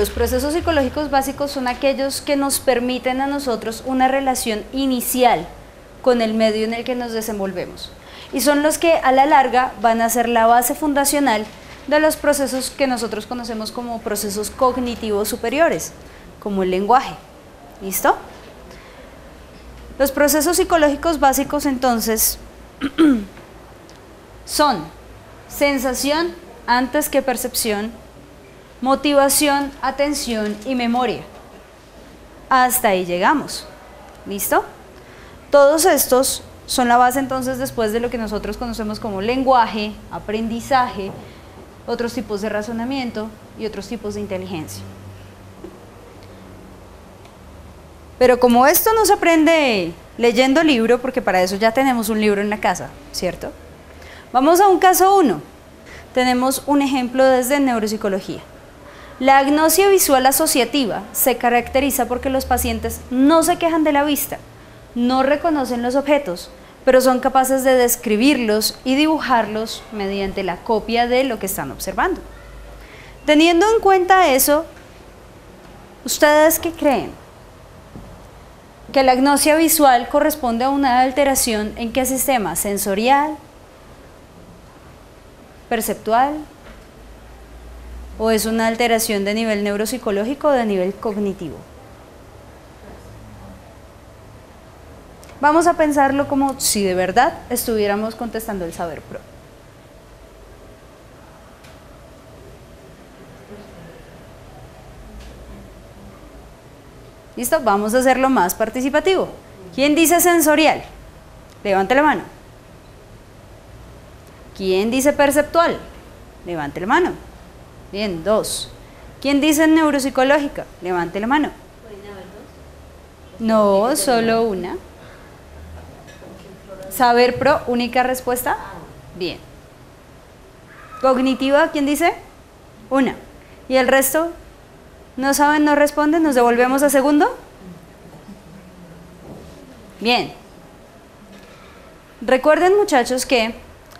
los procesos psicológicos básicos son aquellos que nos permiten a nosotros una relación inicial con el medio en el que nos desenvolvemos. Y son los que a la larga van a ser la base fundacional de los procesos que nosotros conocemos como procesos cognitivos superiores, como el lenguaje. ¿Listo? Los procesos psicológicos básicos entonces son sensación antes que percepción, motivación, atención y memoria. Hasta ahí llegamos. ¿Listo? Todos estos son la base entonces después de lo que nosotros conocemos como lenguaje, aprendizaje, otros tipos de razonamiento y otros tipos de inteligencia. Pero como esto no se aprende leyendo libro, porque para eso ya tenemos un libro en la casa, ¿cierto? Vamos a un caso 1. Tenemos un ejemplo desde neuropsicología. La agnosia visual asociativa se caracteriza porque los pacientes no se quejan de la vista, no reconocen los objetos, pero son capaces de describirlos y dibujarlos mediante la copia de lo que están observando. Teniendo en cuenta eso, ¿ustedes qué creen? ¿Que la agnosia visual corresponde a una alteración en qué sistema? ¿Sensorial? ¿Perceptual? ¿O es una alteración de nivel neuropsicológico o de nivel cognitivo? Vamos a pensarlo como si de verdad estuviéramos contestando el saber pro. ¿Listo? Vamos a hacerlo más participativo. ¿Quién dice sensorial? Levante la mano. ¿Quién dice perceptual? Levante la mano. Bien, 2. ¿Quién dice neuropsicológica? Levante la mano. ¿Pueden haber dos? No, solo una. Saber pro, única respuesta. Bien. Cognitiva, ¿quién dice? Una. ¿Y el resto? ¿No saben, no responden? ¿Nos devolvemos a segundo? Bien. Recuerden, muchachos, que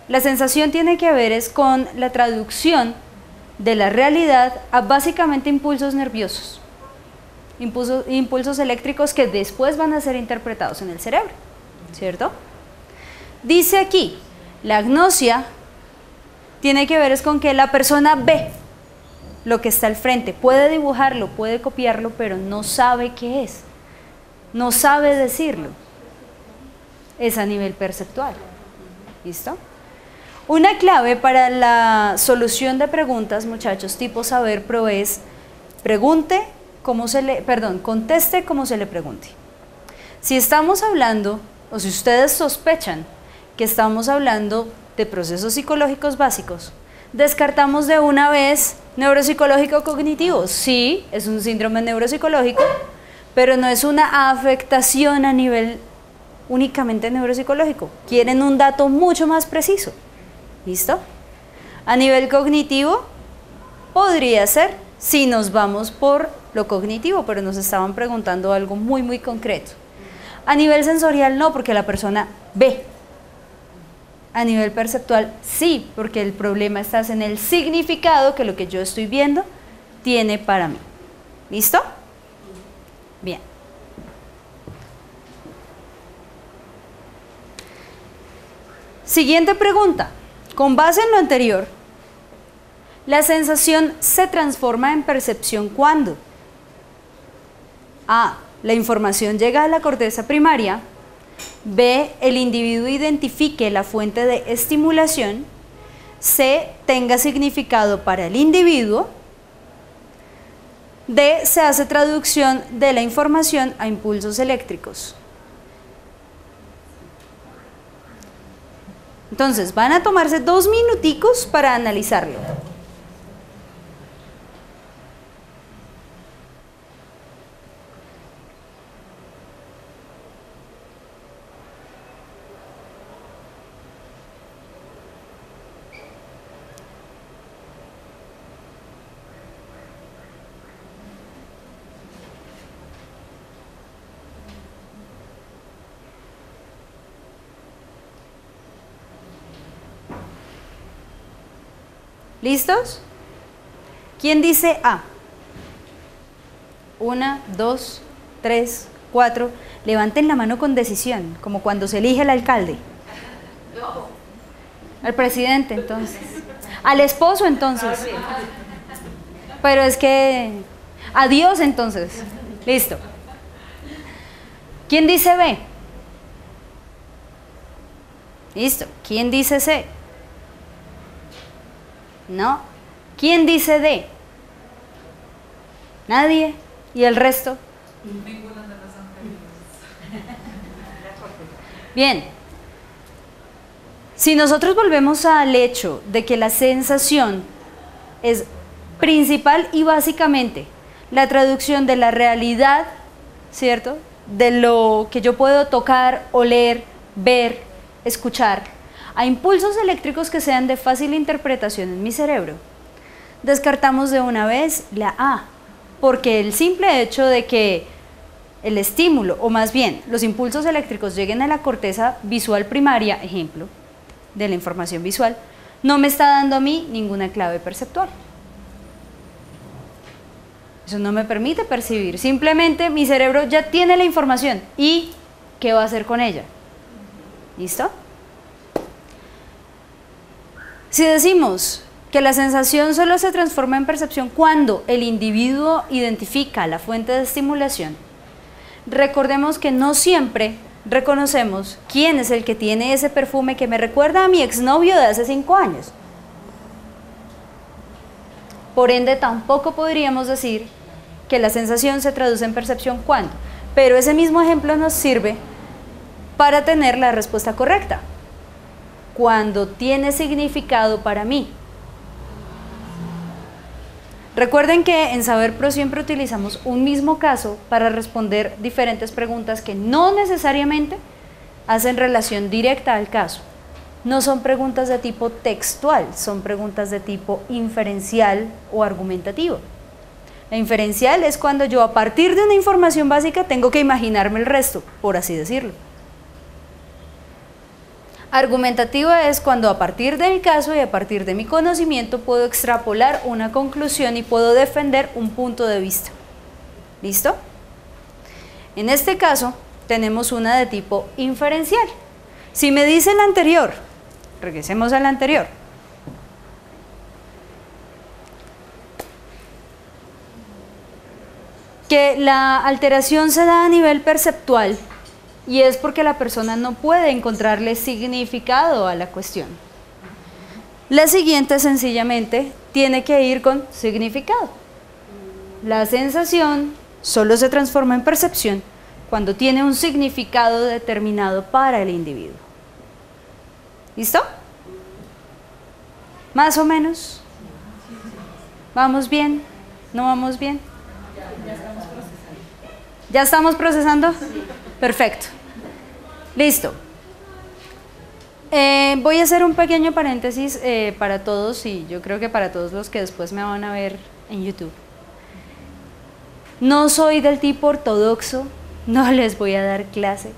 la sensación tiene que ver es con la traducción de la realidad a básicamente impulsos nerviosos, impulsos eléctricos que después van a ser interpretados en el cerebro, ¿cierto? Dice aquí, la agnosia tiene que ver es con que la persona ve lo que está al frente, puede dibujarlo, puede copiarlo, pero no sabe qué es, no sabe decirlo. Es a nivel perceptual. ¿Listo? Una clave para la solución de preguntas, muchachos, tipo saber pro es conteste como se le pregunte. Si estamos hablando, o si ustedes sospechan que estamos hablando de procesos psicológicos básicos, descartamos de una vez neuropsicológico cognitivo. Sí, es un síndrome neuropsicológico, pero no es una afectación a nivel únicamente neuropsicológico. Quieren un dato mucho más preciso. ¿Listo? A nivel cognitivo podría ser si nos vamos por lo cognitivo, pero nos estaban preguntando algo muy muy concreto. A nivel sensorial no, porque la persona ve. A nivel perceptual sí, porque el problema está en el significado que lo que yo estoy viendo tiene para mí. ¿Listo? Bien. Siguiente pregunta. Con base en lo anterior, la sensación se transforma en percepción ¿cuándo? A. La información llega a la corteza primaria. B. El individuo identifique la fuente de estimulación. C. Tenga significado para el individuo. D. Se hace traducción de la información a impulsos eléctricos. Entonces, van a tomarse 2 minuticos para analizarlo. ¿Listos? ¿Quién dice A? 1, 2, 3, 4. Levanten la mano con decisión, como cuando se elige el alcalde. Al presidente, entonces. Al esposo, entonces. Pero es que... Adiós, entonces. Listo. ¿Quién dice B? Listo. ¿Quién dice C? No. ¿Quién dice D? Nadie. ¿Y el resto? Ninguna de las anteriores. Bien. Si nosotros volvemos al hecho de que la sensación es principal y básicamente la traducción de la realidad, ¿cierto? De lo que yo puedo tocar, oler, ver, escuchar, a impulsos eléctricos que sean de fácil interpretación en mi cerebro, descartamos de una vez la A, porque el simple hecho de que el estímulo, o más bien los impulsos eléctricos lleguen a la corteza visual primaria, ejemplo, de la información visual, no me está dando a mí ninguna clave perceptual. Eso no me permite percibir, simplemente mi cerebro ya tiene la información y ¿qué va a hacer con ella? ¿Listo? Si decimos que la sensación solo se transforma en percepción cuando el individuo identifica la fuente de estimulación, recordemos que no siempre reconocemos quién es el que tiene ese perfume que me recuerda a mi exnovio de hace 5 años. Por ende, tampoco podríamos decir que la sensación se traduce en percepción cuando, pero ese mismo ejemplo nos sirve para tener la respuesta correcta. Cuando tiene significado para mí. Recuerden que en Saber Pro siempre utilizamos un mismo caso para responder diferentes preguntas que no necesariamente hacen relación directa al caso. No son preguntas de tipo textual, son preguntas de tipo inferencial o argumentativo. La inferencial es cuando yo a partir de una información básica tengo que imaginarme el resto, por así decirlo. Argumentativa es cuando a partir del caso y a partir de mi conocimiento puedo extrapolar una conclusión y puedo defender un punto de vista. ¿Listo? En este caso tenemos una de tipo inferencial. Si me dice la anterior, regresemos a la anterior. Que la alteración se da a nivel perceptual y es porque la persona no puede encontrarle significado a la cuestión. La siguiente sencillamente tiene que ir con significado. La sensación solo se transforma en percepción cuando tiene un significado determinado para el individuo. ¿Listo? ¿Más o menos? ¿Vamos bien? ¿No vamos bien? ¿Ya estamos procesando? Perfecto. Listo. Voy a hacer un pequeño paréntesis para todos y yo creo que para todos los que después me van a ver en YouTube. No soy del tipo ortodoxo, no les voy a dar clase.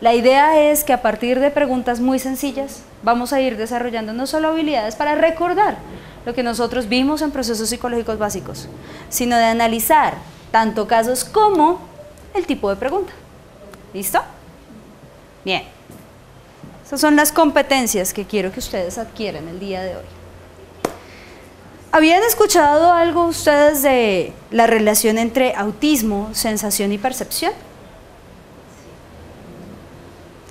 La idea es que a partir de preguntas muy sencillas vamos a ir desarrollando no solo habilidades para recordar lo que nosotros vimos en procesos psicológicos básicos, sino de analizar tanto casos como el tipo de pregunta. ¿Listo? Bien. Esas son las competencias que quiero que ustedes adquieran el día de hoy. ¿Habían escuchado algo ustedes de la relación entre autismo, sensación y percepción?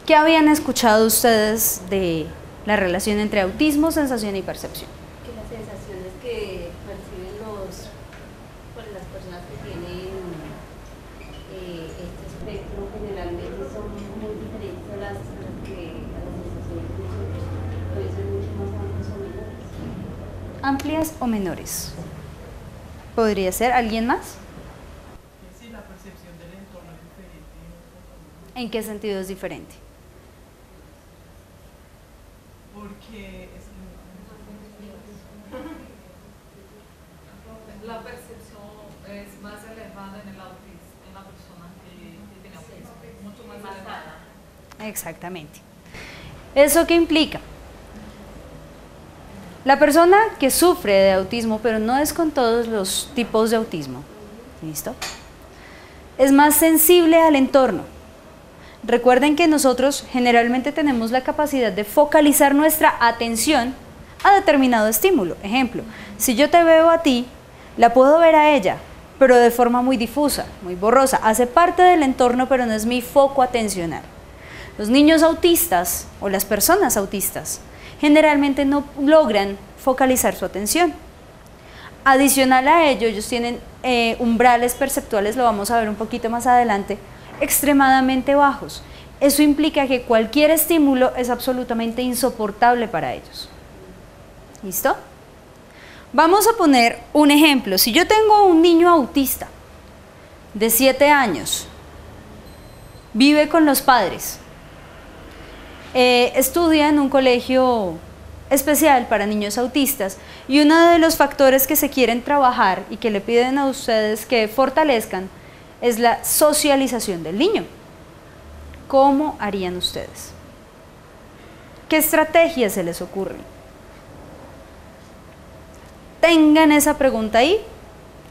¿Qué habían escuchado ustedes de la relación entre autismo, sensación y percepción? Que las sensaciones que perciben las personas que tienen este espectro generalmente son muy diferentes a las sensaciones de nosotros. Pueden ser mucho más amplias o menores. Amplias o menores. ¿Podría ser alguien más? Sí, la percepción del entorno es diferente. ¿En qué sentido es diferente? Porque la percepción es más elevada en el autismo, en la persona que tiene autismo, mucho más elevada. Exactamente. ¿Eso qué implica? La persona que sufre de autismo, pero no es con todos los tipos de autismo, ¿listo? es más sensible al entorno. Recuerden que nosotros generalmente tenemos la capacidad de focalizar nuestra atención a determinado estímulo. Ejemplo, si yo te veo a ti, la puedo ver a ella, pero de forma muy difusa, muy borrosa. Hace parte del entorno, pero no es mi foco atencional. Los niños autistas o las personas autistas generalmente no logran focalizar su atención. Adicional a ello, ellos tienen umbrales perceptuales, lo vamos a ver un poquito más adelante, extremadamente bajos. Eso implica que cualquier estímulo es absolutamente insoportable para ellos. ¿Listo? Vamos a poner un ejemplo. Si yo tengo un niño autista de 7 años, vive con los padres, estudia en un colegio especial para niños autistas, y uno de los factores que se quieren trabajar y que le piden a ustedes que fortalezcan es la socialización del niño. ¿Cómo harían ustedes? ¿Qué estrategias se les ocurren? Tengan esa pregunta ahí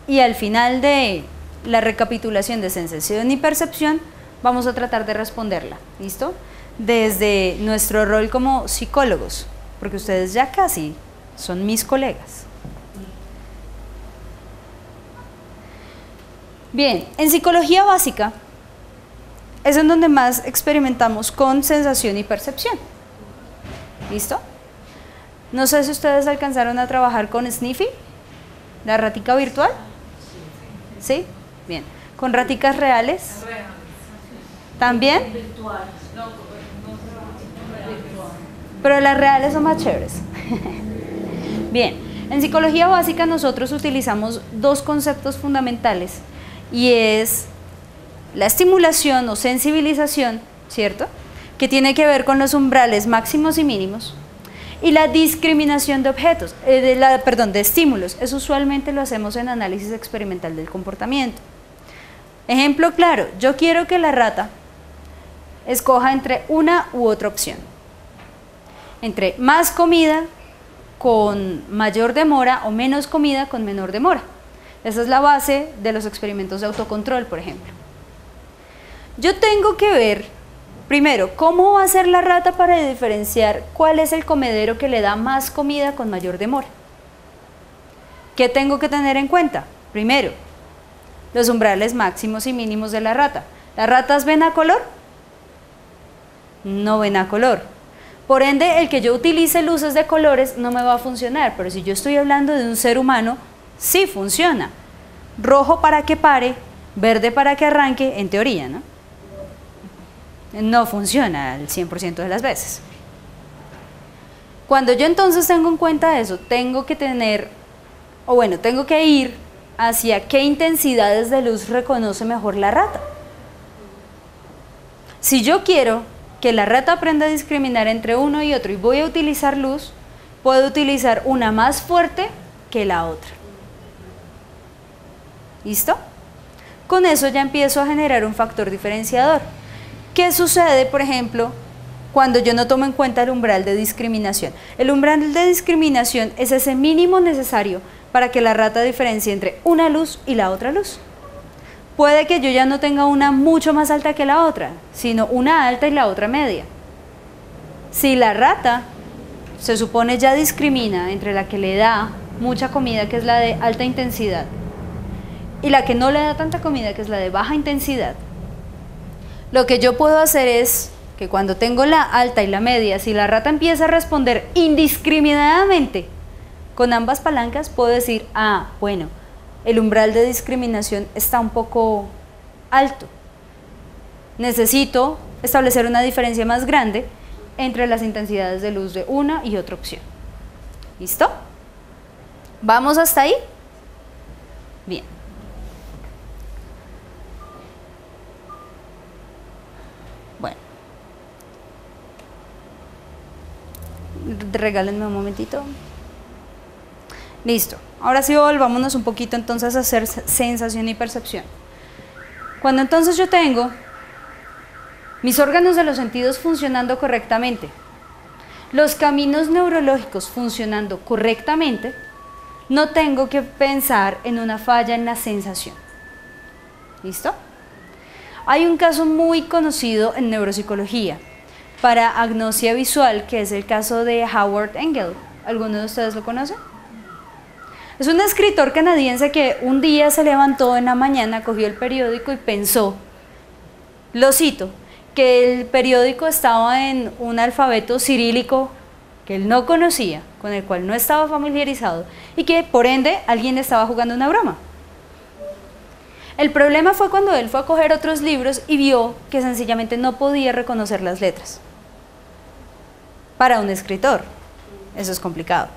y al final de la recapitulación de sensación y percepción vamos a tratar de responderla, ¿listo? Desde nuestro rol como psicólogos, porque ustedes ya casi son mis colegas. Bien, en psicología básica es en donde más experimentamos con sensación y percepción. ¿Listo? No sé si ustedes alcanzaron a trabajar con Sniffy, la ratica virtual. ¿Sí? Bien. ¿Con raticas reales? ¿También? Pero las reales son más chéveres. Bien, en psicología básica nosotros utilizamos dos conceptos fundamentales y es la estimulación o sensibilización, ¿cierto? Que tiene que ver con los umbrales máximos y mínimos, y la discriminación de objetos, de estímulos. Eso usualmente lo hacemos en análisis experimental del comportamiento. Ejemplo claro, yo quiero que la rata escoja entre una u otra opción. Entre más comida con mayor demora o menos comida con menor demora. Esa es la base de los experimentos de autocontrol, por ejemplo. Yo tengo que ver, primero, cómo va a ser la rata para diferenciar cuál es el comedero que le da más comida con mayor demora. ¿Qué tengo que tener en cuenta? Primero, los umbrales máximos y mínimos de la rata. ¿Las ratas ven a color? No ven a color. Por ende, el que yo utilice luces de colores no me va a funcionar, pero si yo estoy hablando de un ser humano, sí funciona. Rojo para que pare, verde para que arranque, en teoría, ¿no? No funciona al 100% de las veces. Cuando yo entonces tengo en cuenta eso, tengo que ir hacia qué intensidades de luz reconoce mejor la rata. Si yo quiero que la rata aprenda a discriminar entre uno y otro y voy a utilizar luz, puedo utilizar una más fuerte que la otra. ¿Listo? Con eso ya empiezo a generar un factor diferenciador. ¿Qué sucede, por ejemplo, cuando yo no tomo en cuenta el umbral de discriminación? El umbral de discriminación es ese mínimo necesario para que la rata diferencie entre una luz y la otra luz. Puede que yo ya no tenga una mucho más alta que la otra, sino una alta y la otra media. Si la rata se supone ya discrimina entre la que le da mucha comida, que es la de alta intensidad, y la que no le da tanta comida, que es la de baja intensidad, lo que yo puedo hacer es que cuando tengo la alta y la media, si la rata empieza a responder indiscriminadamente con ambas palancas, puedo decir, bueno, el umbral de discriminación está un poco alto. Necesito establecer una diferencia más grande entre las intensidades de luz de una y otra opción. ¿Listo? ¿Vamos hasta ahí? Bien. Bueno. Regálenme un momentito. Listo. Ahora sí volvámonos un poquito entonces a hacer sensación y percepción. Cuando entonces yo tengo mis órganos de los sentidos funcionando correctamente, los caminos neurológicos funcionando correctamente, no tengo que pensar en una falla en la sensación. ¿Listo? Hay un caso muy conocido en neuropsicología para agnosia visual, que es el caso de Howard Engel. ¿Alguno de ustedes lo conoce? Es un escritor canadiense que un día se levantó en la mañana, cogió el periódico y pensó, lo cito, que el periódico estaba en un alfabeto cirílico que él no conocía, con el cual no estaba familiarizado, y que por ende alguien estaba jugando una broma. El problema fue cuando él fue a coger otros libros y vio que sencillamente no podía reconocer las letras. Para un escritor, eso es complicado.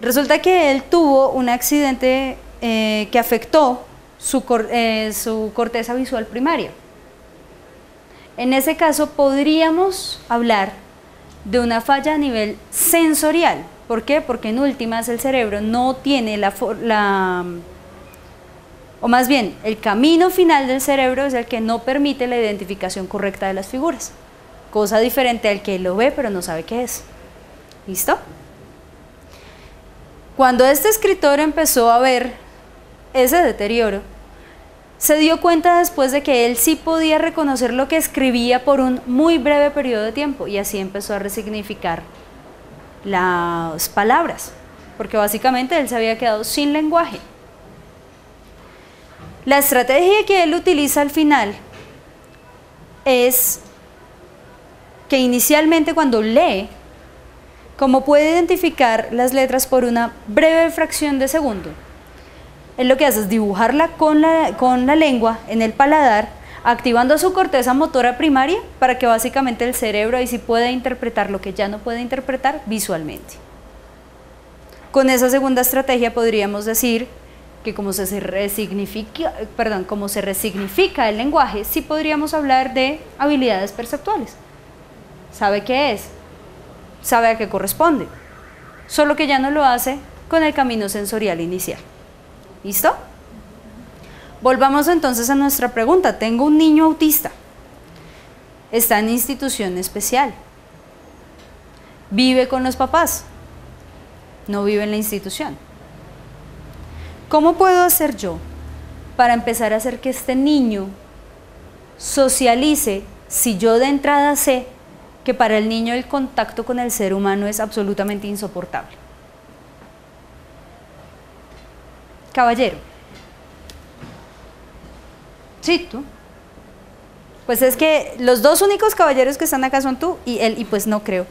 Resulta que él tuvo un accidente que afectó su corteza visual primaria. En ese caso podríamos hablar de una falla a nivel sensorial. ¿Por qué? Porque en últimas el cerebro no tiene o más bien, el camino final del cerebro es el que no permite la identificación correcta de las figuras. Cosa diferente al que lo ve pero no sabe qué es. ¿Listo? Cuando este escritor empezó a ver ese deterioro, se dio cuenta después de que él sí podía reconocer lo que escribía por un muy breve periodo de tiempo, y así empezó a resignificar las palabras, porque básicamente él se había quedado sin lenguaje. La estrategia que él utiliza al final es que inicialmente cuando lee, como puede identificar las letras por una breve fracción de segundo, él lo que hace es dibujarla con la lengua en el paladar, activando su corteza motora primaria para que básicamente el cerebro ahí sí pueda interpretar lo que ya no puede interpretar visualmente. Con esa segunda estrategia podríamos decir que como se resignifica el lenguaje, sí podríamos hablar de habilidades perceptuales. ¿Sabe qué es? ¿Sabe a qué corresponde? Solo que ya no lo hace con el camino sensorial inicial. ¿Listo? Volvamos entonces a nuestra pregunta. Tengo un niño autista. Está en institución especial. Vive con los papás. No vive en la institución. ¿Cómo puedo hacer yo para empezar a hacer que este niño socialice si yo de entrada sé que para el niño el contacto con el ser humano es absolutamente insoportable? Caballero. Sí, tú. Pues es que los dos únicos caballeros que están acá son tú y él, y pues no creo.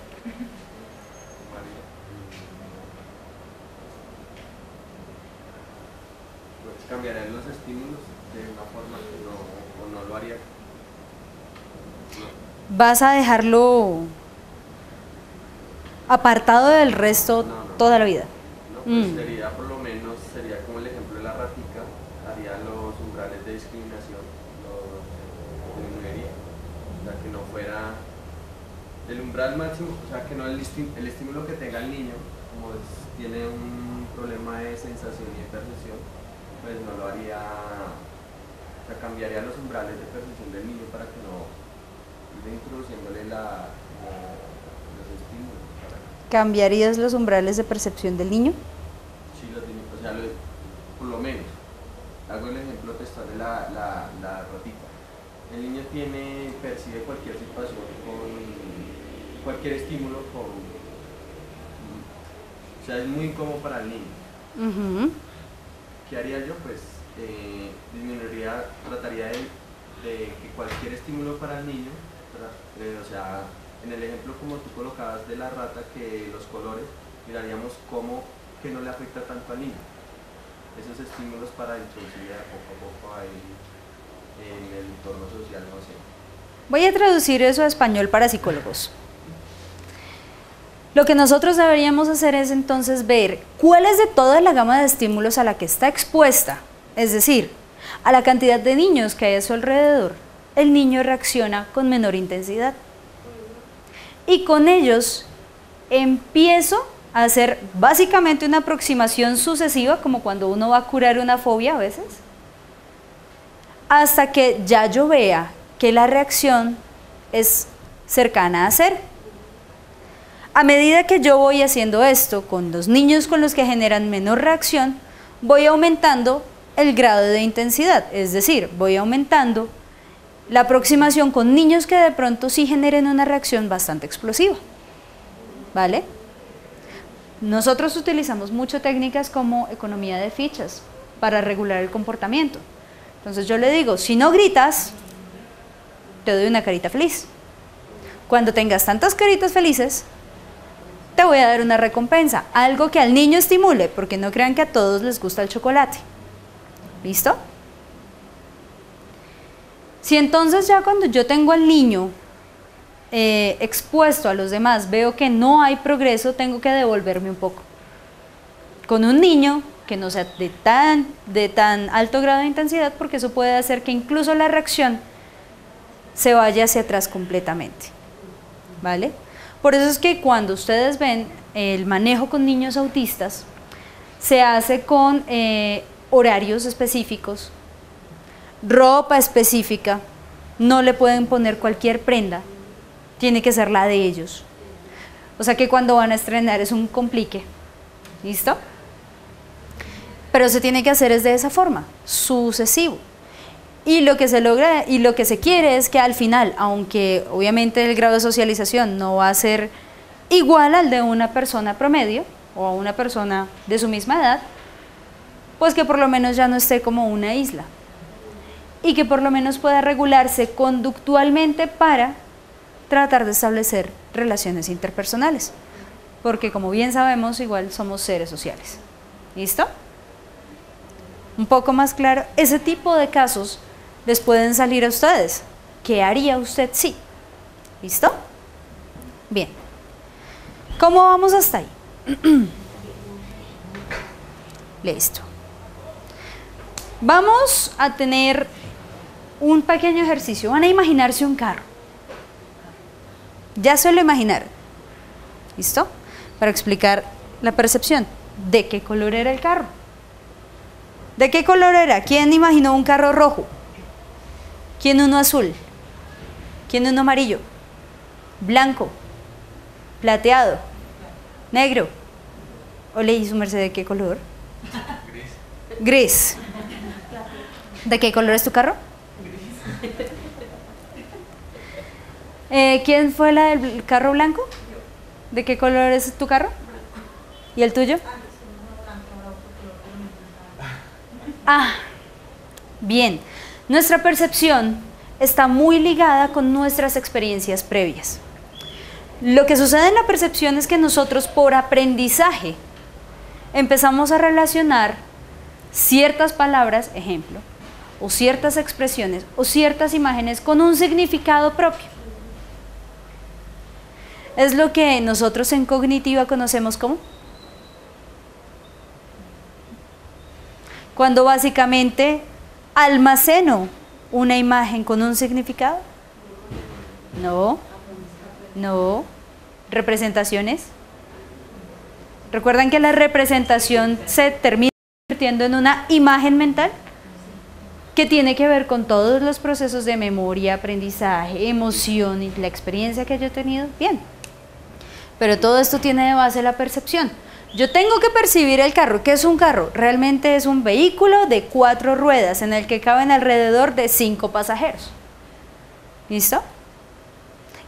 ¿Cambiarían los estímulos de una forma que no lo haría? No. ¿Vas a dejarlo apartado del resto toda la vida? No, pues sería por lo menos, sería como el ejemplo de la ratica, haría los umbrales de discriminación, los disminuiría, o sea que no fuera el umbral máximo, o sea que no el estímulo que tenga el niño, como tiene un problema de sensación y de percepción, pues no lo haría, o sea, cambiaría los umbrales de percepción del niño para que no ir introduciéndole los estímulos. ¿Cambiarías los umbrales de percepción del niño? Sí, o sea, por lo menos. Hago el ejemplo textual de la ratita. El niño percibe cualquier situación cualquier estímulo o sea, es muy incómodo para el niño. ¿Qué haría yo? Pues trataría de que cualquier estímulo para el niño, o sea, en el ejemplo como tú colocabas de la rata, que los colores, miraríamos cómo que no le afecta tanto al niño. Esos estímulos para introducirle poco a poco ahí en el entorno social, no sé. Voy a traducir eso a español para psicólogos. Lo que nosotros deberíamos hacer es entonces ver cuáles de toda la gama de estímulos a la que está expuesta, es decir, a la cantidad de niños que hay a su alrededor, el niño reacciona con menor intensidad. Y con ellos empiezo a hacer básicamente una aproximación sucesiva, como cuando uno va a curar una fobia a veces, hasta que ya yo vea que la reacción es cercana a cero. A medida que yo voy haciendo esto con los niños con los que generan menor reacción, voy aumentando el grado de intensidad, es decir, voy aumentando la aproximación con niños que de pronto sí generen una reacción bastante explosiva, ¿vale? Nosotros utilizamos mucho técnicas como economía de fichas para regular el comportamiento. Entonces yo le digo, si no gritas, te doy una carita feliz. Cuando tengas tantas caritas felices, te voy a dar una recompensa, algo que al niño estimule, porque no crean que a todos les gusta el chocolate. ¿Listo? Si entonces ya cuando yo tengo al niño expuesto a los demás, veo que no hay progreso, tengo que devolverme un poco. Con un niño que no sea de tan alto grado de intensidad, porque eso puede hacer que incluso la reacción se vaya hacia atrás completamente, ¿vale? Por eso es que cuando ustedes ven el manejo con niños autistas, se hace con horarios específicos, ropa específica, no le pueden poner cualquier prenda, tiene que ser la de ellos. O sea que cuando van a estrenar es un complique, ¿listo? Pero se tiene que hacer es de esa forma, sucesivo. Y lo que se logra y lo que se quiere es que al final, aunque obviamente el grado de socialización no va a ser igual al de una persona promedio o a una persona de su misma edad, pues que por lo menos ya no esté como una isla y que por lo menos pueda regularse conductualmente para tratar de establecer relaciones interpersonales, porque como bien sabemos, igual somos seres sociales. ¿Listo? Un poco más claro, ese tipo de casos les pueden salir a ustedes. ¿Qué haría usted si? ¿Listo? Bien. ¿Cómo vamos hasta ahí? Listo. Vamos a tener un pequeño ejercicio. Van a imaginarse un carro. Ya se lo imaginaron. ¿Listo? Para explicar la percepción. ¿De qué color era el carro? ¿De qué color era? ¿Quién imaginó un carro rojo? ¿Quién uno azul? ¿Quién uno amarillo? ¿Blanco? ¿Plateado? ¿Negro? ¿O le hizo merced de qué color? Gris. Gris. ¿De qué color es tu carro? Gris. ¿Quién fue la del carro blanco? ¿De qué color es tu carro? ¿Y el tuyo? Ah, bien. Nuestra percepción está muy ligada con nuestras experiencias previas. Lo que sucede en la percepción es que nosotros por aprendizaje empezamos a relacionar ciertas palabras, ejemplo, o ciertas expresiones o ciertas imágenes con un significado propio. Es lo que nosotros en cognitiva conocemos como cuando básicamente almaceno una imagen con un significado. No. ¿Representaciones? ¿Recuerdan que la representación se termina convirtiendo en una imagen mental? Que tiene que ver con todos los procesos de memoria, aprendizaje, emoción y la experiencia que yo he tenido. Bien. Pero todo esto tiene de base la percepción. Yo tengo que percibir el carro. ¿Qué es un carro? Realmente es un vehículo de 4 ruedas en el que caben alrededor de 5 pasajeros. ¿Listo?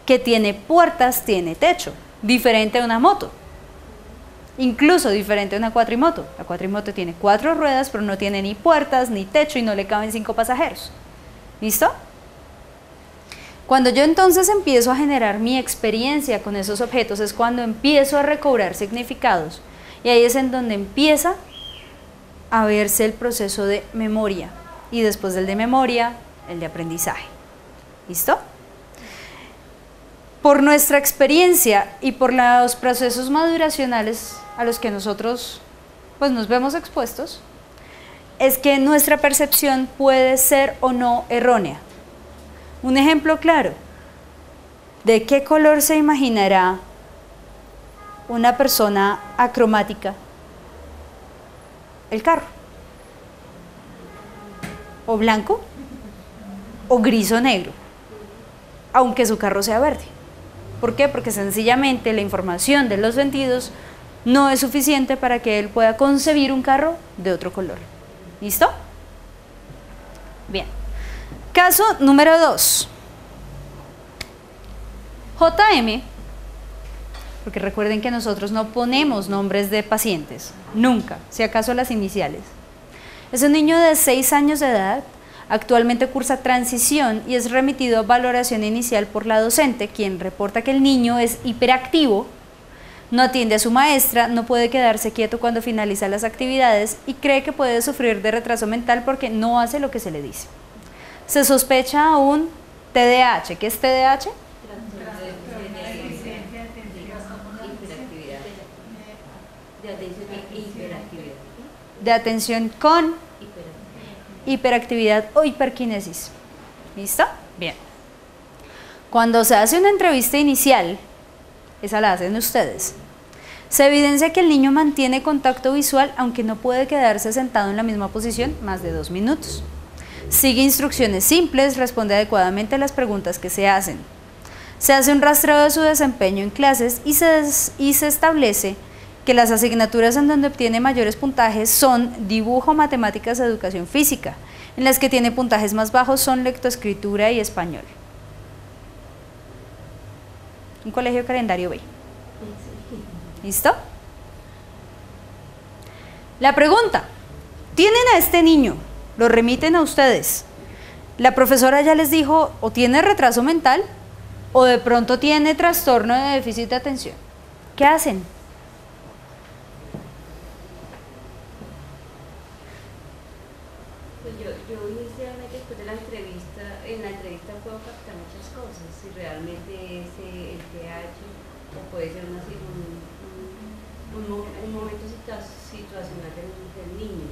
Que tiene puertas, tiene techo, diferente a una moto. Incluso diferente a una cuatrimoto. La cuatrimoto tiene 4 ruedas, pero no tiene ni puertas, ni techo y no le caben 5 pasajeros. ¿Listo? Cuando yo entonces empiezo a generar mi experiencia con esos objetos es cuando empiezo a recobrar significados. Y ahí es en donde empieza a verse el proceso de memoria. Y después del de memoria, el de aprendizaje. ¿Listo? Por nuestra experiencia y por los procesos maduracionales a los que nosotros pues, nos vemos expuestos, es que nuestra percepción puede ser o no errónea. Un ejemplo claro, ¿de qué color se imaginará una persona acromática el carro? ¿O blanco? ¿O gris o negro? Aunque su carro sea verde. ¿Por qué? Porque sencillamente la información de los sentidos no es suficiente para que él pueda concebir un carro de otro color. ¿Listo? Bien. Caso número 2. JM, porque recuerden que nosotros no ponemos nombres de pacientes, nunca, si acaso las iniciales. Es un niño de 6 años de edad, actualmente cursa transición y es remitido a valoración inicial por la docente, quien reporta que el niño es hiperactivo, no atiende a su maestra, no puede quedarse quieto cuando finaliza las actividades y cree que puede sufrir de retraso mental porque no hace lo que se le dice. Se sospecha un TDAH. ¿Qué es TDAH? De atención con hiperactividad o hiperquinesis. ¿Listo? Bien. Cuando se hace una entrevista inicial, esa la hacen ustedes, se evidencia que el niño mantiene contacto visual aunque no puede quedarse sentado en la misma posición más de 2 minutos. Sigue instrucciones simples, responde adecuadamente a las preguntas que se hacen. Se hace un rastreo de su desempeño en clases y se establece que las asignaturas en donde obtiene mayores puntajes son dibujo, matemáticas, educación física. En las que tiene puntajes más bajos son lectoescritura y español. Un colegio calendario B. ¿Listo? La pregunta, ¿tienen a este niño? ¿Lo remiten a ustedes? La profesora ya les dijo o tiene retraso mental o de pronto tiene trastorno de déficit de atención. ¿Qué hacen? Pues yo inicialmente después de la entrevista, en la entrevista puedo captar muchas cosas, si realmente es el TH o puede ser un momento situacional del niño.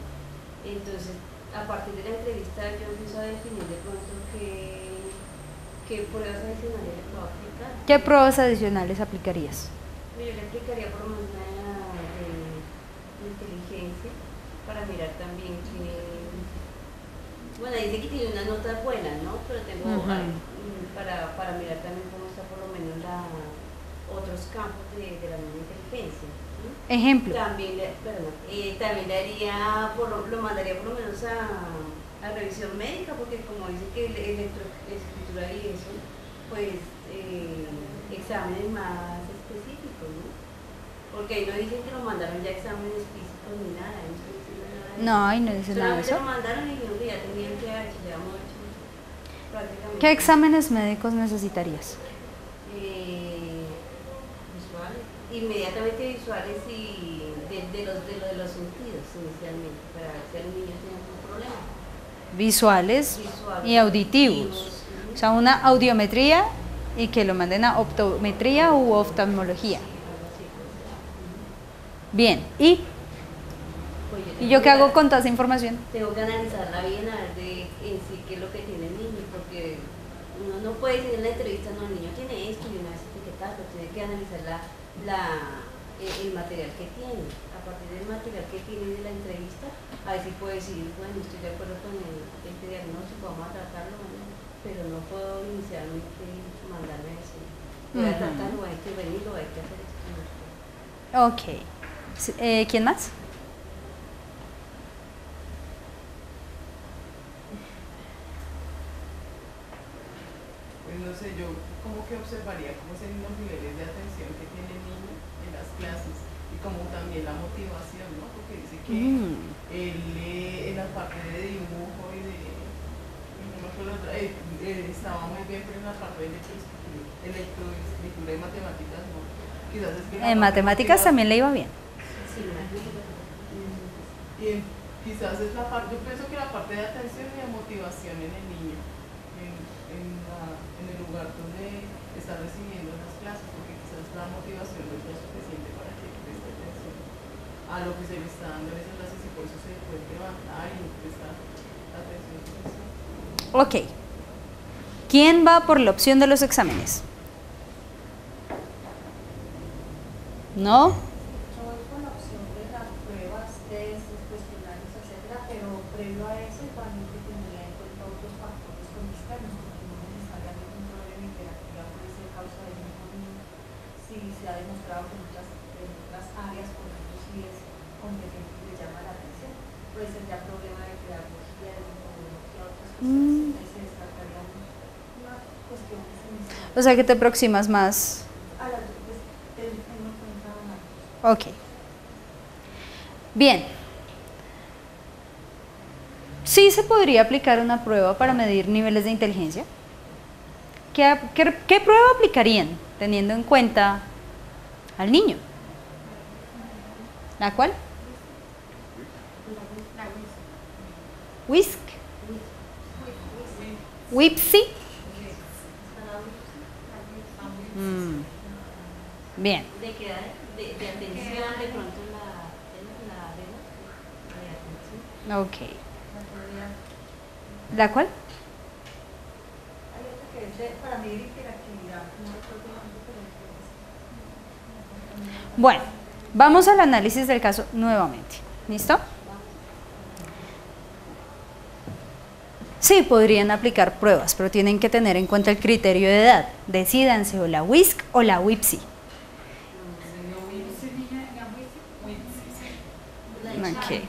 Entonces, a partir de la entrevista yo empiezo a definir de pronto qué pruebas adicionales le puedo aplicar. ¿Qué pruebas adicionales aplicarías? Yo le aplicaría por lo menos una de inteligencia para mirar también que, bueno, dice que tiene unas notas buenas, ¿no? Pero tengo para mirar también cómo está por lo menos otros campos de la misma inteligencia. Ejemplo. También le haría, lo mandaría por lo menos a revisión médica, porque como dice que electroescritura y eso, pues exámenes más específicos, ¿no? Porque ahí no dicen que lo mandaron ya exámenes físicos ni nada, no, ahí no dice nada de eso. Lo mandaron y dijeron que ya tenían que haber ya mucho, prácticamente. ¿Qué exámenes médicos necesitarías? Visuales, inmediatamente visuales y de los sentidos inicialmente, para ver si el niño tiene algún problema. Visuales y auditivos. O sea, una audiometría y que lo manden a optometría u oftalmología. Bien, ¿y yo qué hago con toda esa información? Tengo que analizarla bien, a ver en sí qué es lo que tiene el niño, porque uno no puede decir en la entrevista, no, el niño tiene esto y una vez etiquetado, tiene que analizar el material que tiene. A partir del material que tiene de la entrevista, a ver si puedo decir, bueno, estoy de acuerdo con este diagnóstico, vamos a tratarlo, ¿no? Pero no puedo inicialmente mandarme a decir, voy a tratarlo, hay que venirlo, hay que hacer esto. Ok. ¿Quién más? Pues no sé, yo como que observaría cómo son los niveles de atención que tiene el niño en las clases y como también la motivación, ¿no? Porque dice que él en la parte de dibujo y no me acuerdo, estaba muy bien, pero en la parte de electroescritura y matemáticas no. Quizás es que en matemáticas también le iba bien. Sí, y quizás es la parte, yo pienso que la parte de atención y de motivación en el niño, en el lugar donde está recibiendo las clases, porque quizás la motivación no es lo suficiente para que preste atención a lo que se le está dando en esas clases y por eso se puede levantar y no prestar atención suficiente. Ok. ¿Quién va por la opción de los exámenes? ¿No? Yo voy con la opción de las pruebas, test, cuestionarios, etcétera, pero previo a eso también que tendría en cuenta otros factores con externos, porque no necesariamente un problema hiperactividad puede ser causa del mismo niño, si se ha demostrado que en otras áreas, por ejemplo, si es competente y le llama la atención, puede ser ya problema de pedagogía, de metodología, otras cosas. se descartaría una cuestión que se necesita. O sea que te aproximas más. A las pues, tengo en cuenta una. Ok. Bien. Sí se podría aplicar una prueba para medir niveles de inteligencia. ¿Qué prueba aplicarían teniendo en cuenta al niño? ¿La cual? WISC. WIPSI. Bien. De atención, de pronto la Ok. ¿La cual? Hay otra que es para medir interactividad. No recuerdo el nombre, pero Bueno, vamos al análisis del caso nuevamente. ¿Listo? Sí, podrían aplicar pruebas, pero tienen que tener en cuenta el criterio de edad. Decídanse o la WISC o la WIPSI. Ok.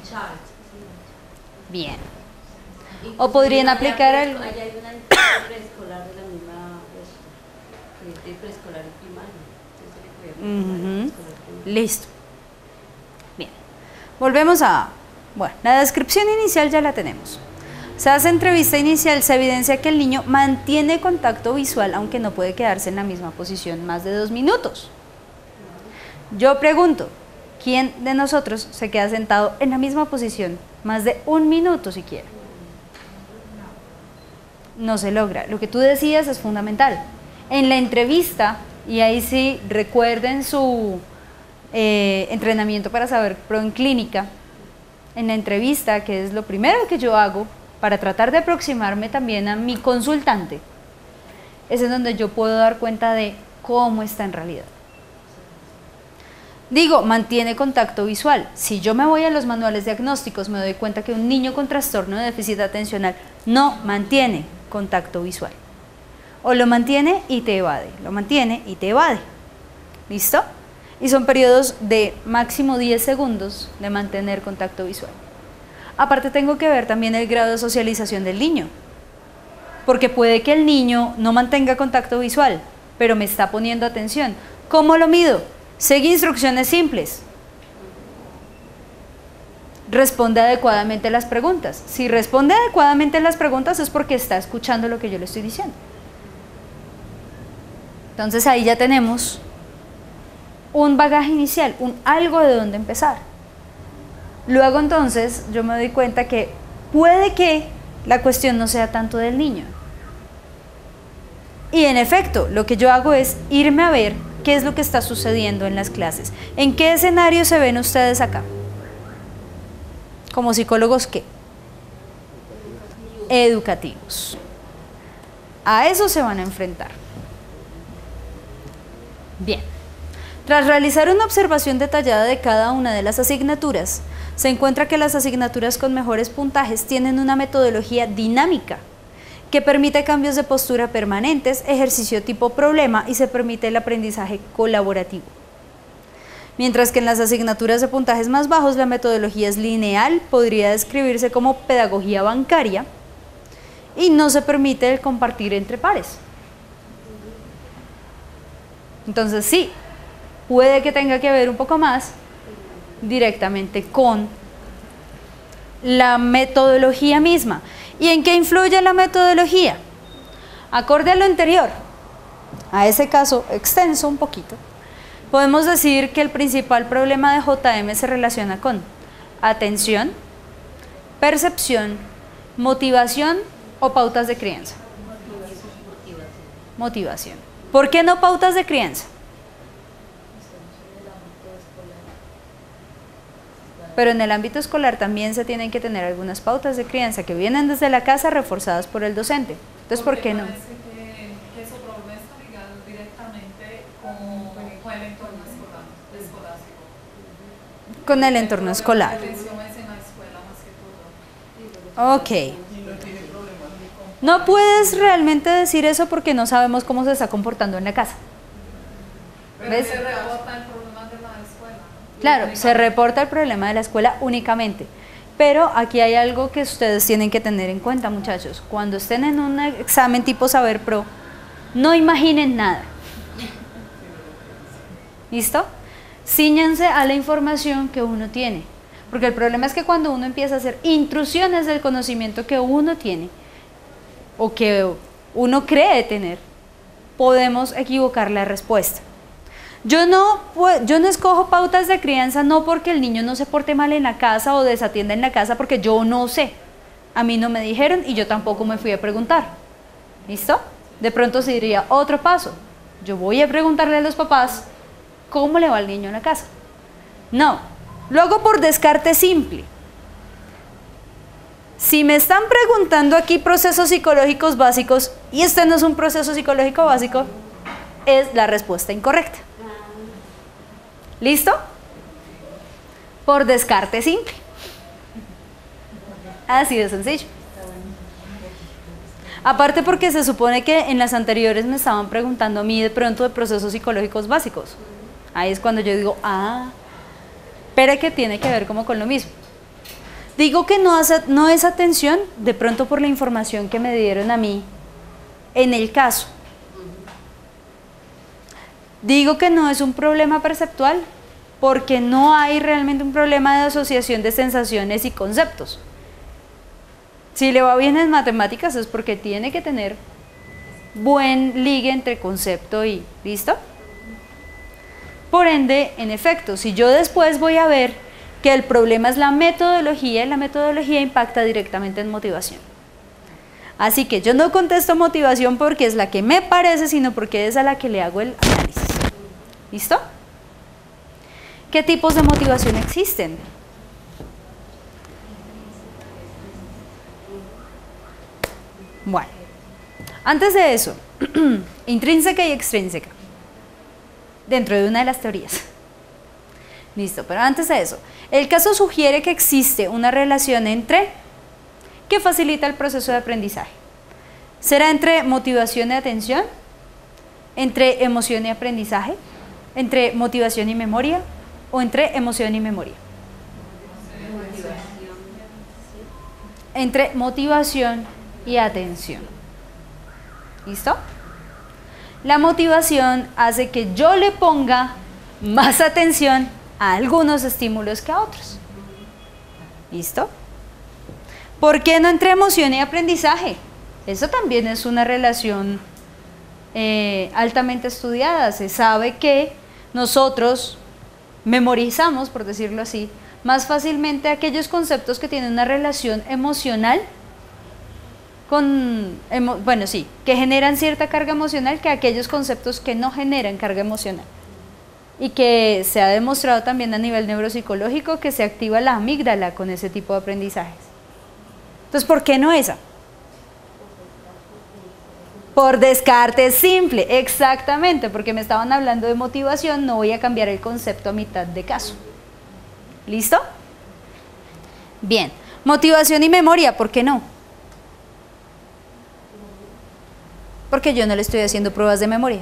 Bien. O podrían aplicar el... Allá hay una preescolar de la misma, pues, de preescolar y primaria. Entonces, le podía aplicar preescolar y primaria. Listo. Bien. Volvemos a... Bueno, la descripción inicial ya la tenemos. Se hace entrevista inicial, se evidencia que el niño mantiene contacto visual, aunque no puede quedarse en la misma posición más de 2 minutos. Yo pregunto, ¿quién de nosotros se queda sentado en la misma posición más de 1 minuto siquiera? No se logra. Lo que tú decías es fundamental. En la entrevista, y ahí sí recuerden su entrenamiento para saber pro en clínica, en la entrevista, que es lo primero que yo hago para tratar de aproximarme también a mi consultante, es en donde yo puedo dar cuenta de cómo está en realidad. Digo, mantiene contacto visual. Si yo me voy a los manuales diagnósticos, me doy cuenta que un niño con trastorno de déficit atencional no mantiene contacto visual. O lo mantiene y te evade, lo mantiene y te evade. ¿Listo? Y son periodos de máximo 10 segundos de mantener contacto visual. Aparte tengo que ver también el grado de socialización del niño, porque puede que el niño no mantenga contacto visual, pero me está poniendo atención. ¿Cómo lo mido? Sigue instrucciones simples. Responde adecuadamente las preguntas. Si responde adecuadamente las preguntas es porque está escuchando lo que yo le estoy diciendo. Entonces ahí ya tenemos un bagaje inicial, algo de dónde empezar. Luego entonces yo me doy cuenta que puede que la cuestión no sea tanto del niño. Y en efecto, lo que yo hago es irme a ver qué es lo que está sucediendo en las clases. ¿En qué escenario se ven ustedes acá? Como psicólogos, ¿qué? Educativos. A eso se van a enfrentar. Bien. Tras realizar una observación detallada de cada una de las asignaturas, se encuentra que las asignaturas con mejores puntajes tienen una metodología dinámica que permite cambios de postura permanentes, ejercicio tipo problema y se permite el aprendizaje colaborativo. Mientras que en las asignaturas de puntajes más bajos la metodología es lineal, podría describirse como pedagogía bancaria y no se permite el compartir entre pares. Entonces sí, puede que tenga que ver un poco más directamente con la metodología misma. ¿Y en qué influye la metodología? Acorde a lo anterior, a ese caso extenso un poquito, podemos decir que el principal problema de JM se relaciona con atención, percepción, motivación o pautas de crianza. Motivación. ¿Por qué no pautas de crianza? Pero en el ámbito escolar también se tienen que tener algunas pautas de crianza que vienen desde la casa reforzadas por el docente. Entonces, ¿por qué no? Parece que su problema está ligado directamente con el entorno escolástico. Con el entorno escolar. La atención es en la escuela más que todo. Ok. No puedes realmente decir eso porque no sabemos cómo se está comportando en la casa. Pero ¿Ves? se reporta el problema de la escuela, ¿no? Claro, se reporta el problema de la escuela únicamente. Pero aquí hay algo que ustedes tienen que tener en cuenta, muchachos. Cuando estén en un examen tipo Saber Pro, no imaginen nada. ¿Listo? Cíñanse a la información que uno tiene. Porque el problema es que cuando uno empieza a hacer intrusiones del conocimiento que uno tiene, o que uno cree tener, podemos equivocar la respuesta. Yo no escojo pautas de crianza no porque el niño no se porte mal en la casa o desatienda en la casa, porque yo no sé. A mí no me dijeron y yo tampoco me fui a preguntar. ¿Listo? De pronto se diría otro paso. Yo voy a preguntarle a los papás cómo le va al niño en la casa. No, lo hago por descarte simple. Si me están preguntando aquí procesos psicológicos básicos y este no es un proceso psicológico básico, es la respuesta incorrecta. ¿Listo? Por descarte simple. Así de sencillo. Aparte porque se supone que en las anteriores me estaban preguntando a mí de pronto de procesos psicológicos básicos. Ahí es cuando yo digo, pero que tiene que ver como con lo mismo. Digo que no es atención de pronto por la información que me dieron a mí en el caso. Digo que no es un problema perceptual porque no hay realmente un problema de asociación de sensaciones y conceptos. Si le va bien en matemáticas es porque tiene que tener buen ligue entre concepto y ¿listo? Por ende, en efecto, si yo después voy a ver que el problema es la metodología, y la metodología impacta directamente en motivación. Así que yo no contesto motivación porque es la que me parece, sino porque es a la que le hago el análisis. ¿Listo? ¿Qué tipos de motivación existen? Bueno, antes de eso, intrínseca y extrínseca, dentro de una de las teorías. Listo, pero antes de eso, el caso sugiere que existe una relación que facilita el proceso de aprendizaje. ¿Será entre motivación y atención? ¿Entre emoción y aprendizaje? ¿Entre motivación y memoria? ¿O entre emoción y memoria? Entre motivación y atención. ¿Listo? La motivación hace que yo le ponga más atención a algunos estímulos que a otros. ¿Listo? ¿Por qué no entre emoción y aprendizaje? Eso también es una relación altamente estudiada. Se sabe que nosotros memorizamos, por decirlo así, más fácilmente aquellos conceptos que tienen una relación emocional que generan cierta carga emocional que aquellos conceptos que no generan carga emocional. Y que se ha demostrado también a nivel neuropsicológico que se activa la amígdala con ese tipo de aprendizajes. Entonces, ¿por qué no esa? Por descarte simple, exactamente, porque me estaban hablando de motivación, no voy a cambiar el concepto a mitad de caso. ¿Listo? Bien, motivación y memoria, ¿por qué no? Porque yo no le estoy haciendo pruebas de memoria.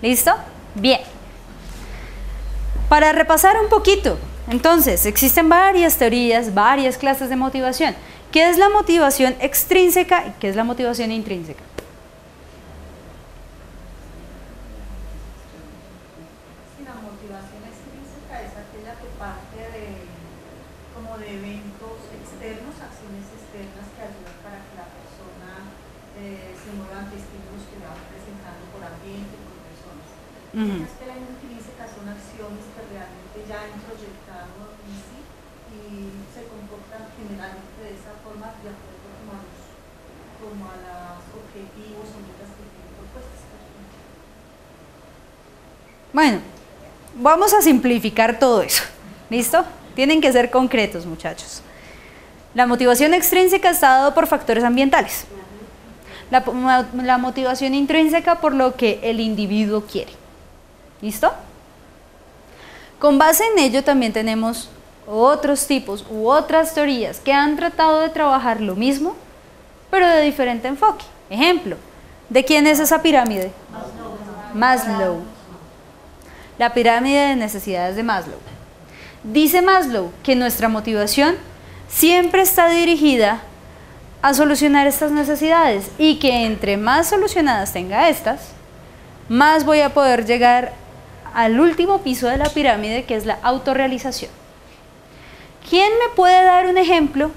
¿Listo? Bien. Para repasar un poquito, entonces, existen varias teorías, varias clases de motivación. ¿Qué es la motivación extrínseca y qué es la motivación intrínseca? Sí, la motivación extrínseca es aquella que parte de eventos externos, acciones externas que ayudan para que la persona se mueva ante estímulos que le van presentando por ambiente y por personas. Mientras que la intrínseca son acciones que realmente ya han proyectado en sí y se comportan generalmente de esa forma de acuerdo como a los objetivos o metas que tienen propuestas. Bueno, vamos a simplificar todo eso. ¿Listo? Tienen que ser concretos, muchachos. La motivación extrínseca está dada por factores ambientales. La motivación intrínseca por lo que el individuo quiere. ¿Listo? Con base en ello también tenemos otros tipos u otras teorías que han tratado de trabajar lo mismo, pero de diferente enfoque. Ejemplo, ¿de quién es esa pirámide? Maslow. La pirámide de necesidades de Maslow. Dice Maslow que nuestra motivación siempre está dirigida a solucionar estas necesidades y que entre más solucionadas tenga estas, más voy a poder llegar al último piso de la pirámide, que es la autorrealización. ¿Quién me puede dar un ejemplo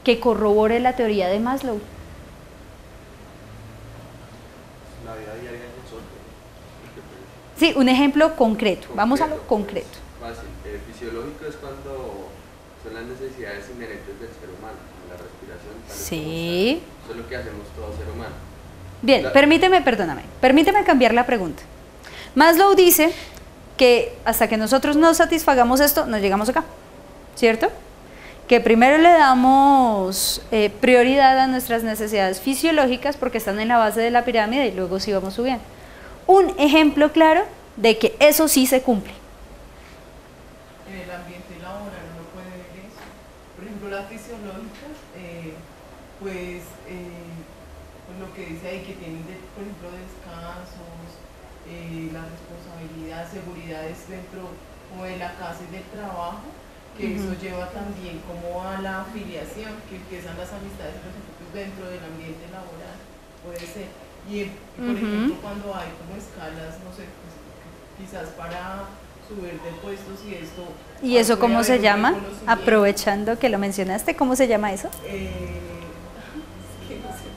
que corrobore la teoría de Maslow? La vida diaria de nosotros. Sí, un ejemplo concreto. Vamos a lo concreto. Fácil. Fisiológico es cuando son las necesidades inherentes del ser humano, como la respiración. Tal Sí. Eso es lo que hacemos todo ser humano. Bien, permíteme cambiar la pregunta. Maslow dice que hasta que nosotros no satisfagamos esto, no llegamos acá, ¿cierto? Que primero le damos prioridad a nuestras necesidades fisiológicas porque están en la base de la pirámide y luego sí vamos subiendo. Un ejemplo claro de que eso sí se cumple. En el ambiente laboral uno puede ver eso. Por ejemplo, las fisiológicas, pues lo que dice ahí que tienen, por ejemplo, descansos, la responsabilidad, seguridades dentro o de la casa y del trabajo, que eso lleva también como a la afiliación, que empiezan las amistades, por ejemplo, pues, dentro del ambiente laboral, puede ser. Y por ejemplo, cuando hay como escalas, no sé, pues, quizás para subir de puestos y esto. ¿Y eso cómo se llama? Reconocimiento. Aprovechando que lo mencionaste, ¿cómo se llama eso? Que no sé.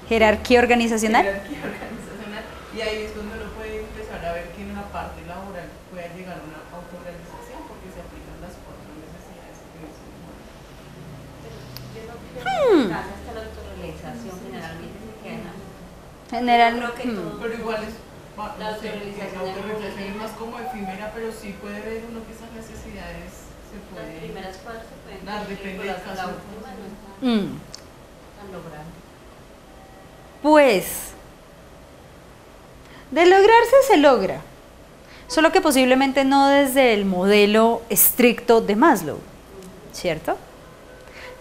Jerarquía organizacional. Jerarquía organizacional. Y ahí es donde uno puede empezar a ver que en la parte laboral puede llegar a una autorrealización porque se aplican las cuatro necesidades que mencionamos. Yo no creo que hasta la autorrealización generalmente se queda. General. Yo creo que todo- Pero igual es, La no sé, autorrealización la autorrealización es más como efímera, pero sí puede ver uno que esas necesidades se Las pueden primeras cuatro se pueden dar, cumplir, depende pero del hasta caso. la última no está tan lograda. Pues, de lograrse se logra, solo que posiblemente no desde el modelo estricto de Maslow, ¿cierto?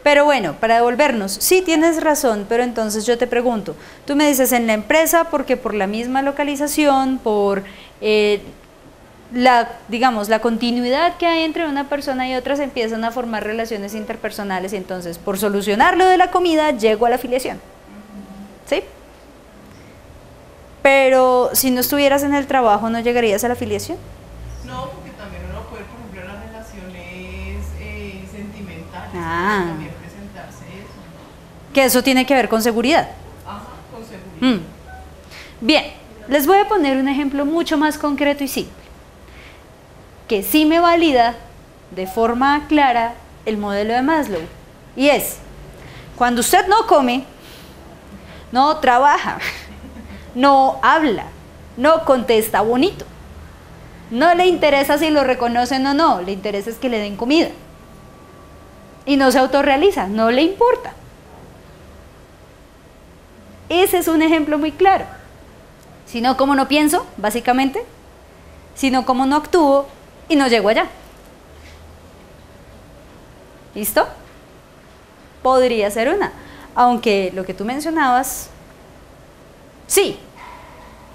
Pero bueno, para devolvernos, sí tienes razón, pero entonces yo te pregunto, tú me dices en la empresa porque por la misma localización, por digamos, la continuidad que hay entre una persona y otra, se empiezan a formar relaciones interpersonales y entonces por solucionar lo de la comida llego a la afiliación, ¿sí? Pero si no estuvieras en el trabajo, ¿no llegarías a la afiliación? No, porque también uno puede, por ejemplo, en las relaciones sentimentales, Ah. puede también presentarse eso, ¿no? Que eso tiene que ver con seguridad. Ajá, con seguridad. Bien, les voy a poner un ejemplo mucho más concreto y simple, que sí me valida de forma clara el modelo de Maslow, y es, cuando usted no come, no trabaja, no habla, no contesta bonito, no le interesa si lo reconocen o no, le interesa es que le den comida, y no se autorrealiza, no le importa. Ese es un ejemplo muy claro. Si no, ¿cómo no pienso? Básicamente. Si no, ¿cómo no actúo? Y no llego allá. ¿Listo? Podría ser una. Aunque lo que tú mencionabas, sí,